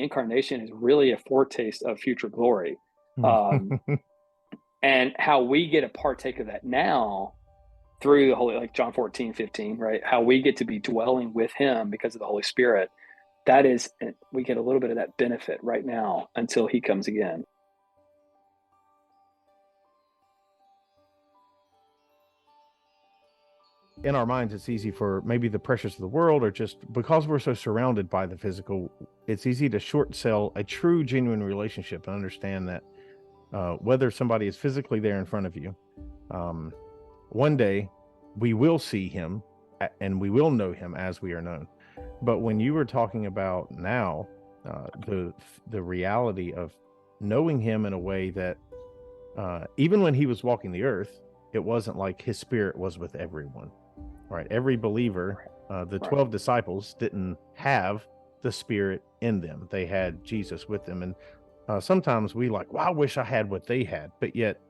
incarnation is really a foretaste of future glory. Hmm. Um, and how we get to partake of that now through the Holy, like John 14:15, right? How we get to be dwelling with him because of the Holy Spirit. That is, we get a little bit of that benefit right now until he comes again. In our minds, it's easy for maybe the pressures of the world, or just because we're so surrounded by the physical, it's easy to short sell a true, genuine relationship and understand that whether somebody is physically there in front of you, um, one day we will see him and we will know him as we are known. But when you were talking about now, the reality of knowing him in a way that even when he was walking the earth, it wasn't like his spirit was with everyone. Right, every believer, the 12 disciples didn't have the Spirit in them. They had Jesus with them. And sometimes we like, well, I wish I had what they had. But yet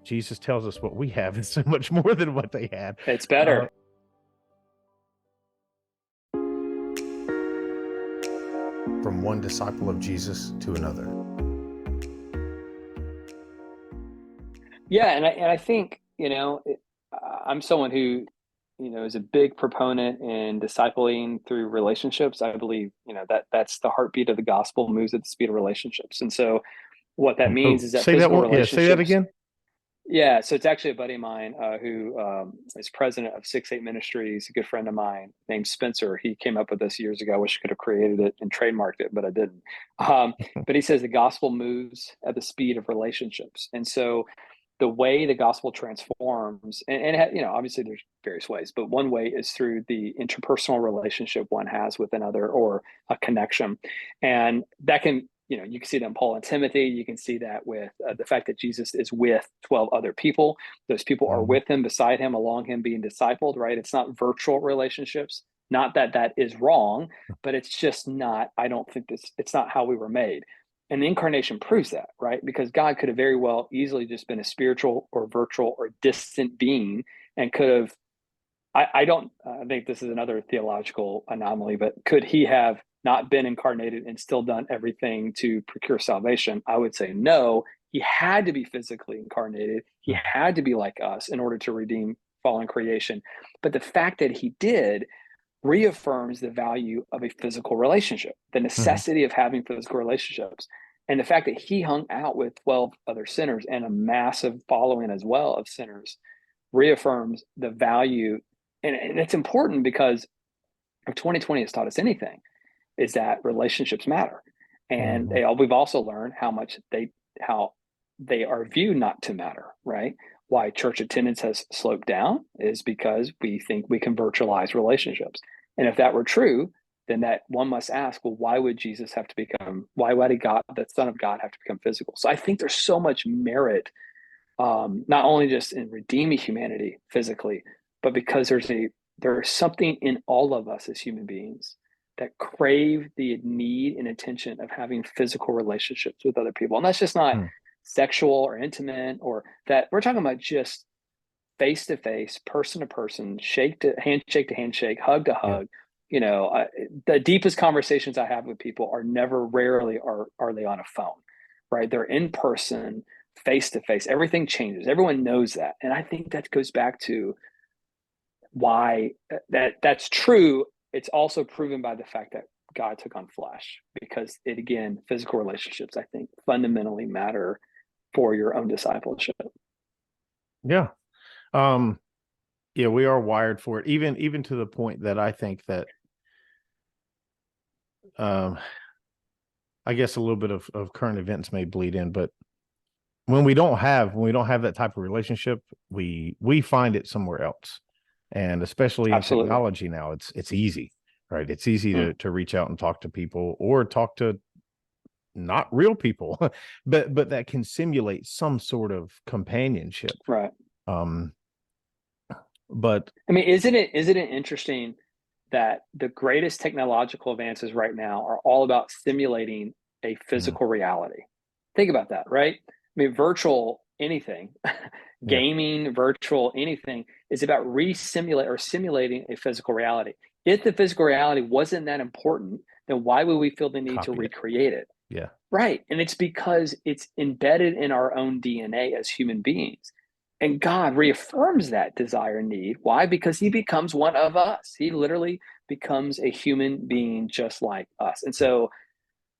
Jesus tells us what we have is so much more than what they had. It's better. From one disciple of Jesus to another. Yeah, and I think, I'm someone who, is a big proponent in discipling through relationships. I believe, that's the heartbeat of the gospel, moves at the speed of relationships. And so what that means is that Say that physical one. Yeah, say that relationships. again. Yeah, so it's actually a buddy of mine who is president of 6-8 Ministries, a good friend of mine named Spencer. He came up with this years ago. I wish I could have created it and trademarked it, but I didn't. But he says the gospel moves at the speed of relationships. And so the way the gospel transforms, obviously there's various ways, but one way is through the interpersonal relationship one has with another, or a connection. And that can, you can see that in Paul and Timothy. You can see that with the fact that Jesus is with 12 other people. Those people are with him, beside him, along him, being discipled, right? It's not virtual relationships. Not that that is wrong, but it's just not, I don't think it's not how we were made. And the incarnation proves that, right? Because God could have very well easily just been a spiritual or virtual or distant being, and could have, I think this is another theological anomaly, but could he have not been incarnated and still done everything to procure salvation? I would say no. He had to be physically incarnated. He had to be like us in order to redeem fallen creation. But the fact that he did reaffirms the value of a physical relationship, the necessity of having physical relationships. And the fact that he hung out with 12 other sinners and a massive following as well of sinners reaffirms the value. And it's important, because if 2020 has taught us anything, is that relationships matter. And we've also learned how they are viewed not to matter, right? Why church attendance has sloped down is because we think we can virtualize relationships. And if that were true, then that one must ask, well, why would did God, the Son of God, have to become physical? So I think there's so much merit, not only just in redeeming humanity physically, but because there's something in all of us as human beings that crave the need and intention of having physical relationships with other people. And that's just not sexual or intimate, or that we're talking about just face to face, person to person, handshake to handshake, hug to hug. The deepest conversations I have with people rarely are they on a phone, right? They're in person, face to face. Everything changes. Everyone knows that. And I think that goes back to why that's true. It's also proven by the fact that God took on flesh, because physical relationships, I think, fundamentally matter for your own discipleship. Yeah. Yeah, we are wired for it, even to the point that I think that I guess a little bit of current events may bleed in, but when we don't have that type of relationship, we find it somewhere else. And especially in technology now, it's easy, right? It's easy to reach out and talk to people, or talk to not real people, but that can simulate some sort of companionship. Right. But I mean, isn't it interesting that the greatest technological advances right now are all about simulating a physical reality? Think about that, right? I mean, virtual anything, gaming, virtual anything, is about simulating a physical reality. If the physical reality wasn't that important, then why would we feel the need to Copy it. recreate it? Yeah. Right. And it's because it's embedded in our own DNA as human beings. And God reaffirms that desire and need. Why? Because he becomes one of us. He literally becomes a human being just like us. And so,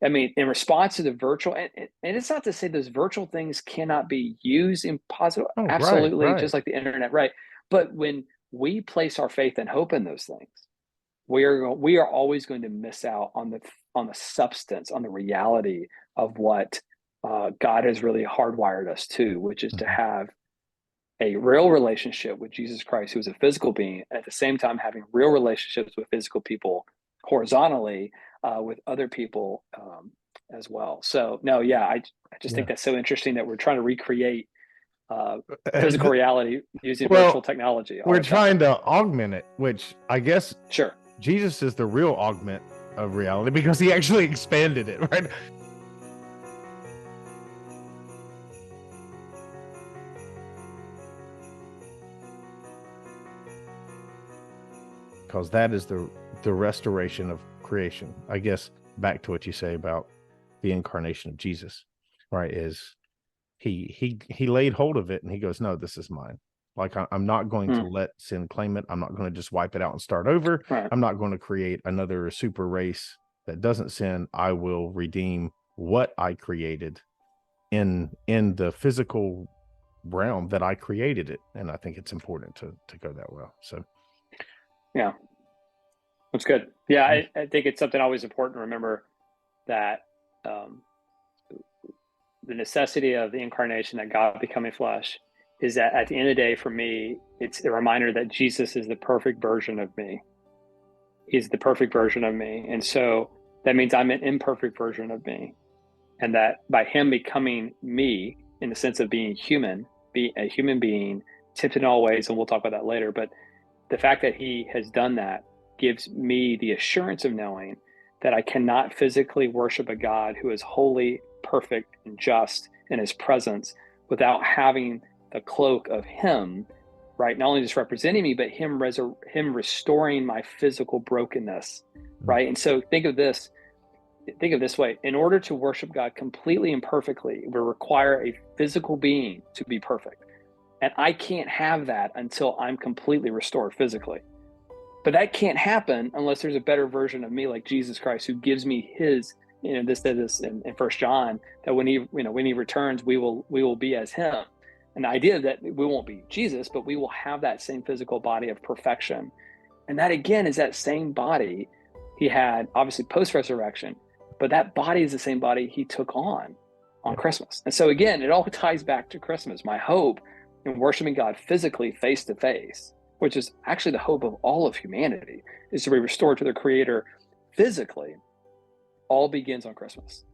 I mean, in response to the virtual, and it's not to say those virtual things cannot be used in positive, Oh, right, absolutely, right. just like the internet, right? But when we place our faith and hope in those things, we are always going to miss out on the substance, on the reality of what God has really hardwired us to, which is to Mhm. have a real relationship with Jesus Christ, who is a physical being, at the same time having real relationships with physical people horizontally, with other people as well. So no, yeah, I just think Yeah. that's so interesting that we're trying to recreate physical reality using virtual Well, technology all we're the time. trying to augment it, which I guess Sure. Jesus is the real augment of reality because he actually expanded it, right? Because that is the restoration of creation. I guess back to what you say about the incarnation of Jesus, right? Is he laid hold of it and he goes, no, this is mine. Like I'm not going to Mm, let sin claim it. I'm not going to just wipe it out and start over. right. I'm not going to create another super race that doesn't sin. I will redeem what I created in the physical realm that I created it. And I think it's important to go that well. So Yeah, that's good. Yeah, yeah. I think it's something always important to remember that um, the necessity of the incarnation, that God becoming flesh, is that at the end of the day, for me, it's a reminder that Jesus is the perfect version of me. He's the perfect version of me. And so that means I'm an imperfect version of me. And that by him becoming me, in the sense of being human, be a human being, tempted in all ways, and we'll talk about that later, but the fact that he has done that gives me the assurance of knowing that I cannot physically worship a God who is holy, perfect, and just in his presence without having the cloak of him, right? Not only just representing me, but him restoring my physical brokenness, right? And so think of this way: in order to worship God completely and perfectly, we require a physical being to be perfect. And I can't have that until I'm completely restored physically. But that can't happen unless there's a better version of me, like Jesus Christ, who gives me his, this says this in First John, that when he returns, we will be as him. And the idea that we won't be Jesus, but we will have that same physical body of perfection. And that again is that same body he had obviously post-resurrection, but that body is the same body he took on Yeah. Christmas. And so again, it all ties back to Christmas. My hope in worshiping God physically face to face, which is actually the hope of all of humanity, is to be restored to their creator physically, all begins on Christmas.